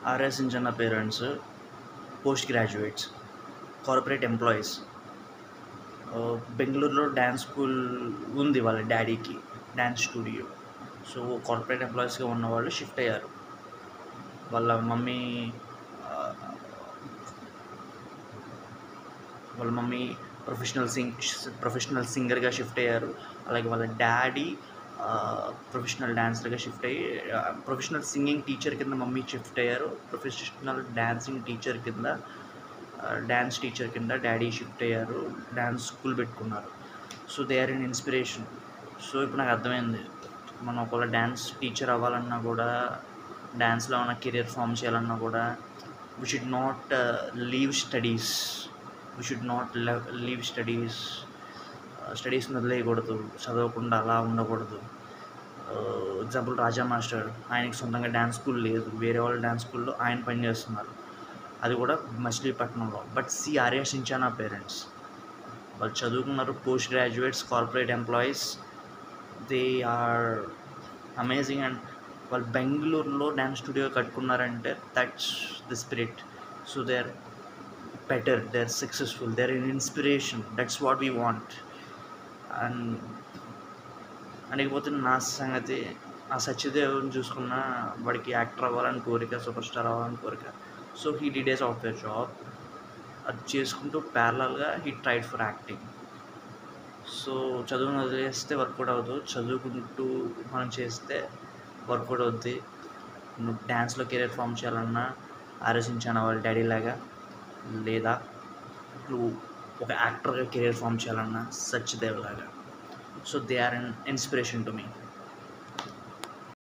RS సింజన్న parents post graduates, corporate employees. బెంగళూరులో dance school ఉంది వాళ్ళ డాడీకి, డ్యాన్స్ స్టూడియో. సో కార్పొరేట్ ఎంప్లాయీస్గా ఉన్నవాళ్ళు షిఫ్ట్ అయ్యారు. వాళ్ళ మమ్మీ ప్రొఫెషనల్ సింగర్గా షిఫ్ట్ అయ్యారు. అలాగే వాళ్ళ డాడీ ప్రొఫెషనల్ డాన్సర్గా షిఫ్ట్ అయ్యి ప్రొఫెషనల్ సింగింగ్ టీచర్ కింద మమ్మీ షిఫ్ట్ అయ్యారు. ప్రొఫెషనల్ డాన్సింగ్ టీచర్ కింద డ్యాన్స్ టీచర్ కింద డాడీ షిఫ్ట్ అయ్యారు. డ్యాన్స్ స్కూల్ పెట్టుకున్నారు. So they are in inspiration. సో ఇప్పుడు నాకు అర్థమైంది, మనం ఒకవేళ డ్యాన్స్ టీచర్ అవ్వాలన్నా కూడా, డ్యాన్స్లో ఉన్న కెరియర్ ఫామ్ చేయాలన్నా కూడా, we should not leave studies. స్టడీస్ని వదిలేయకూడదు, చదవకుండా అలా ఉండకూడదు. ఎగ్జాంపుల్ రాజా మాస్టర్, ఆయనకి సొంతంగా డ్యాన్స్ స్కూల్ లేదు, వేరే వాళ్ళ డ్యాన్స్ స్కూల్లో ఆయన పనిచేస్తున్నారు, అది కూడా మచిలీపట్నంలో. బట్ సి ఆర్య సించానా పేరెంట్స్, వాళ్ళు చదువుకున్నారు, post graduates, corporate employees, they are amazing. And వాళ్ళు బెంగళూరులో డ్యాన్స్ స్టూడియో కట్టుకున్నారంటే that's the spirit. So they are better, they are successful, they are in inspiration. That's what we want. And అనిగిపోతే నా సంగతి, ఆ సత్యదేవ్ని చూసుకున్న, వాడికి యాక్టర్ అవ్వాలని కోరిక, సూపర్ స్టార్ అవ్వాలని కోరిక. So he did a software job, అది చేసుకుంటూ ప్యారలల్గా he tried for acting. So చదువుని వదిలేస్తే వర్కౌట్ అవ్వదు, చదువుకుంటూ మనం చేస్తే వర్కౌట్ అవుద్ది. నువ్వు డ్యాన్స్లో కెరీర్ ఫామ్ చేయాలన్నా ఆలోచించాను వాళ్ళ డాడీ లాగా, లేదా నువ్వు ఒక యాక్టర్గా కెరీర్ ఫామ్ చేయాలన్నా సత్యదేవ్ లాగా. So they are an inspiration to me.